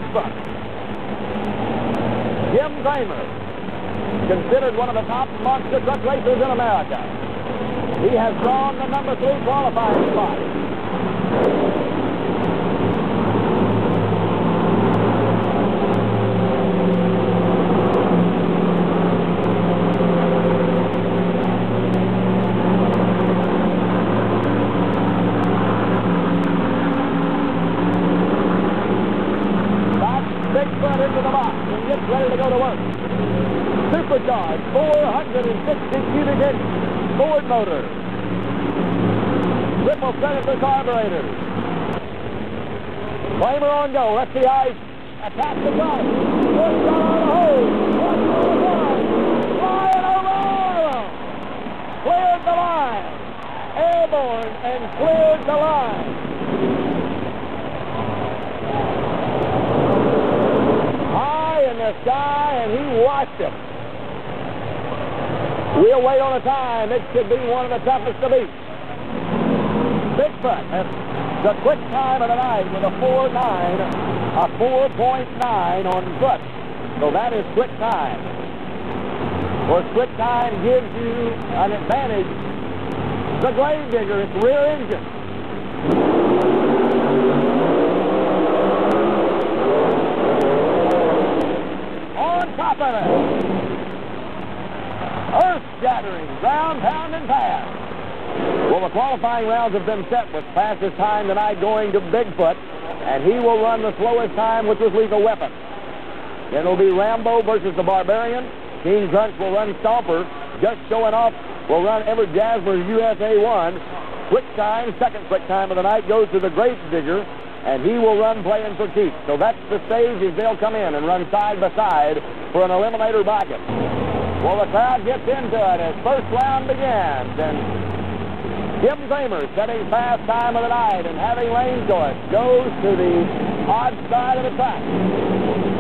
Bigfoot. Jim Kramer, considered one of the top monster truck racers in America. He has drawn the number 3 qualifying spot. Bigfoot into the box and gets ready to go to work. Supercharged 460 cubic inch Ford motor. Triple Predator carburetors. Kramer on go. Let's see how he attacks the front. Good shot on the hose. Flying over. Cleared the line. Airborne and cleared the line. In the sky, and he watched him. We'll wait on a time. It should be one of the toughest to beat. Bigfoot has the quick time of the night with a 4.9, a 4.9 on foot. So that is quick time. Of course, quick time gives you an advantage. The Gravedigger, its rear engine. Top of it. Earth-shattering, ground-pounding pass. Well, the qualifying rounds have been set with fastest time tonight going to Bigfoot, and he will run the slowest time, which was Lethal Weapon. Then it'll be Rambo versus the Barbarian. King Crunch will run Stomper. Just Showing Off will run Everett Jasmer's USA 1. Quick time, second quick time of the night, goes to the Gravedigger, and he will run Playing for Keeps. So that's the stage as they'll come in and run side by side for an eliminator bracket. Well, the crowd gets into it as first round begins, and Jim Kramer, setting fast time of the night and having lane choice, goes to the odd side of the track.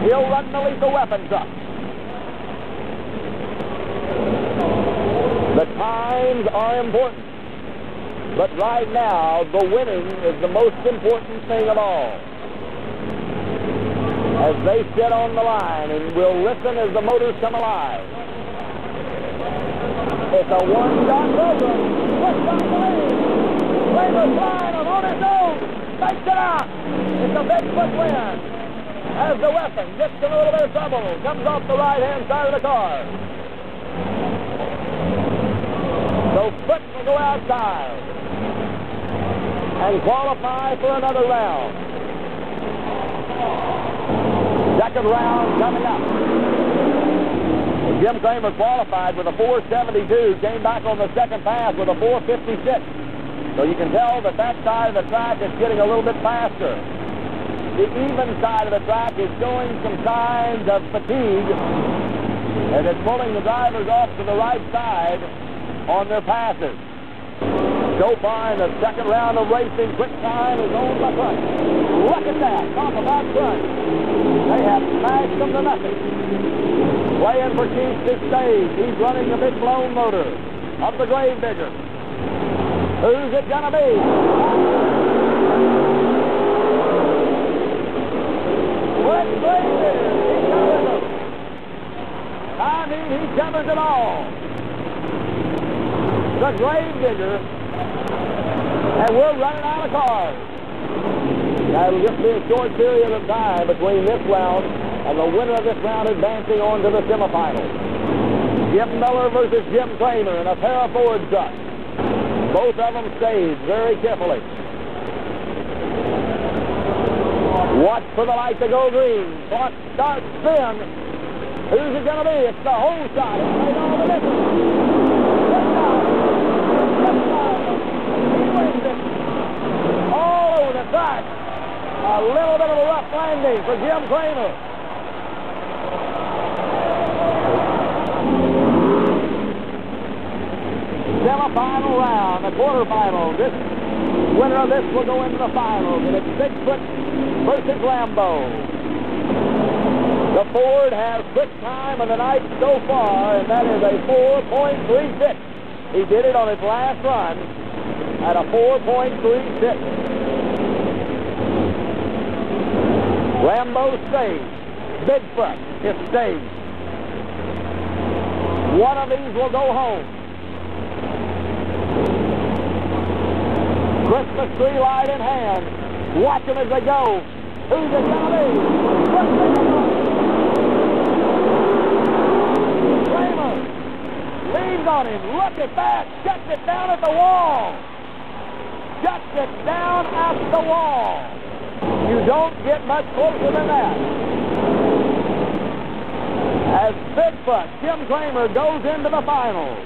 He'll run the Lethal Weapon truck. The times are important. But right now, the winning is the most important thing of all. As they sit on the line, and we'll listen as the motors come alive. It's a one-shot program. Looks on the lead. Kramer flying on his nose. Makes it out. It's a Bigfoot win. As the Weapon gets in a little bit of trouble. Comes off the right-hand side of the car. So Foot will go outside and qualify for another round. Second round coming up. Well, Jim Kramer qualified with a 472, came back on the second pass with a 456. So you can tell that that side of the track is getting a little bit faster. The even side of the track is showing some signs of fatigue, and it's pulling the drivers off to the right side on their passes. So far in the second round of racing, quick time is owned by Crunch. Look at that, talk about Crunch. They have smashed them to nothing. Playing for Keeps this stage. He's running the big blown motor of the Gravedigger. Who's it gonna be? Gravedigger. He covers them. I mean, he covers it all. The Gravedigger. And we're running out of cars. Now, it'll just be a short period of time between this round and the winner of this round advancing on to the semifinals. Jim Miller versus Jim Kramer in a pair of Ford trucks. Both of them staged very carefully. Watch for the light to go green. Clock starts spin. Who's it going to be? It's the whole shot. It's made all the difference. All over the track. A little bit of a rough landing for Jim Kramer. Semi-final round, the quarterfinal. This winner of this will go into the finals, and it's Bigfoot versus Rambo. The Ford has quick time of the night so far, and that is a 4.36. He did it on his last run at a 4.36. Rambo stage. Bigfoot is staged. One of these will go home. Christmas tree light in hand. Watch them as they go. Who's it going to be? Kramer leans on him. Look at that. Shuts it down at the wall. Shuts it down at the wall. You don't get much closer than that. As Bigfoot, Jim Kramer, goes into the finals.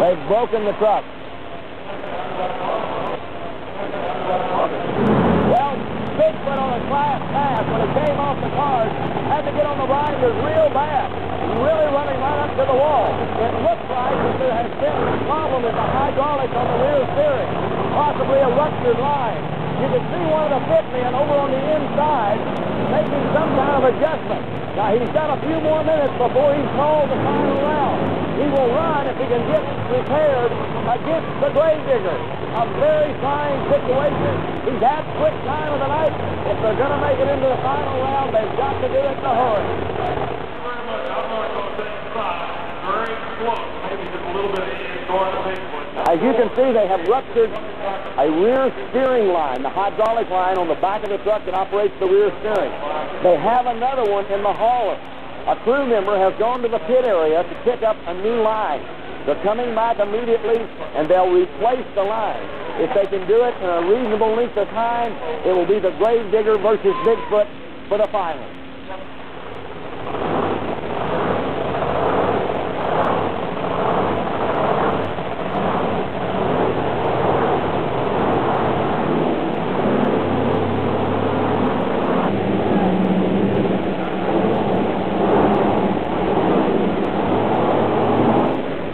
They've broken the truck. Well, Bigfoot on a class pass when it came off the cars had to get on the grinders real bad. Really running right up to the wall. It looks like that there has been a problem with the hydraulics on the rear steering. Possibly a ruptured line. You can see one of the pitmen over on the inside making some kind of adjustment. Now, he's got a few more minutes before he's called the final round. He will run if he can get repaired against the Gravedigger. A very trying situation. He's had quick time of the night. If they're going to make it into the final round, they've got to do it in a hurry. Very close. Maybe just a little bit going to Bigfoot. As you can see, they have ruptured a rear steering line, the hydraulic line on the back of the truck that operates the rear steering. They have another one in the hauler. A crew member has gone to the pit area to pick up a new line. They're coming back immediately, and they'll replace the line. If they can do it in a reasonable length of time, it will be the Gravedigger versus Bigfoot for the final.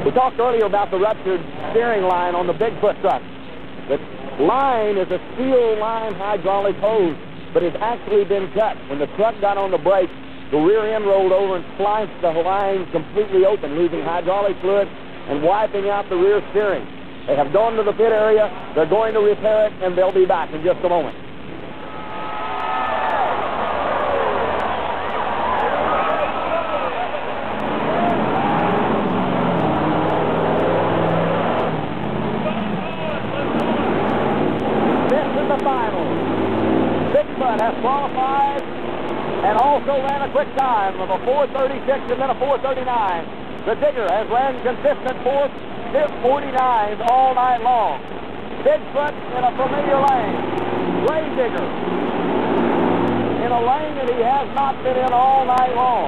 We talked earlier about the ruptured steering line on the Bigfoot truck. The line is a steel line hydraulic hose, but it's actually been cut. When the truck got on the brake, the rear end rolled over and spliced the line completely open, losing hydraulic fluid and wiping out the rear steering. They have gone to the pit area. They're going to repair it, and they'll be back in just a moment. Bigfoot has qualified and also ran a quick time of a 4:36 and then a 4:39. The Digger has ran consistent 4:49s all night long. Bigfoot in a familiar lane. Gravedigger in a lane that he has not been in all night long.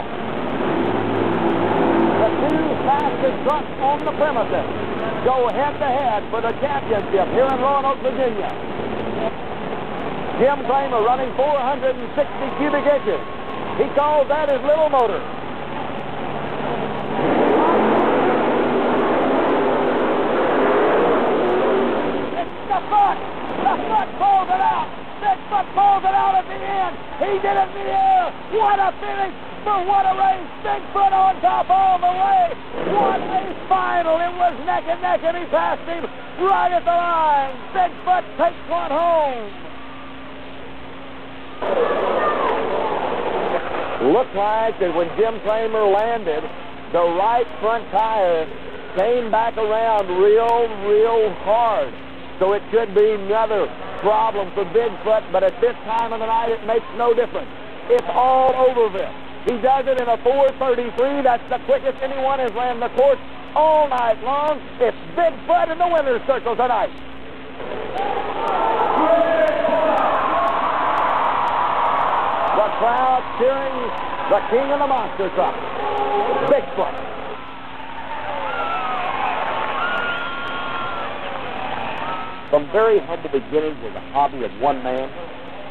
The two fastest trucks on the premises go head-to-head for the championship here in Roanoke, Virginia. Jim Kramer running 460 cubic inches. He calls that his little motor. It's the foot. The foot pulls it out. Bigfoot pulls it out at the end. He did it in the air. What a finish for what a race. Bigfoot on top all the way. What a final. It was neck and neck, and he passed him right at the line. Bigfoot takes one home. Looked like that when Jim Kramer landed, the right front tire came back around real hard. So it could be another problem for Bigfoot, but at this time of the night, it makes no difference. It's all over this. He does it in a 4:33. That's the quickest anyone has ran the course all night long. It's Bigfoot in the winner's circle tonight. The crowd cheering the king of the monster truck, Bigfoot. From very humble beginnings as a hobby of one man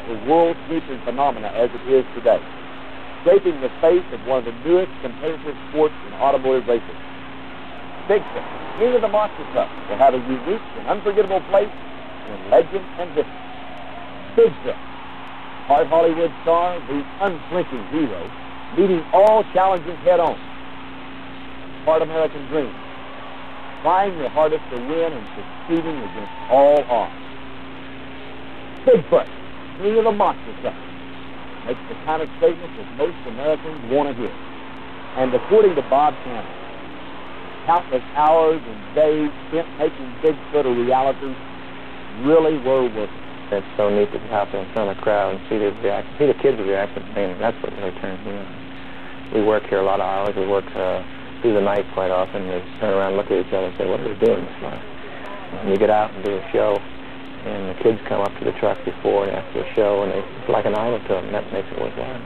to world-sweeping phenomena as it is today, shaping the face of one of the newest competitive sports in automotive racing. Bigfoot, king of the monster truck, will have a unique and unforgettable place in legend and history. Bigfoot, part Hollywood star, the unflinching hero, meeting all challenges head-on. Part American dream, trying their hardest to win and succeeding against all odds. Bigfoot, king of the monster truck, makes the kind of statements that most Americans want to hear. And according to Bob Campbell, countless hours and days spent making Bigfoot a reality really were worth it. It's so neat to be out there in front of the crowd and see the reaction, see the kids' reaction. I mean, that's what really turns me on. We work here a lot of hours. We work through the night quite often. We turn around and look at each other and say, what are we doing this for? And you get out and do a show, and the kids come up to the truck before and after the show, and it's like an honor to them. That makes it worthwhile.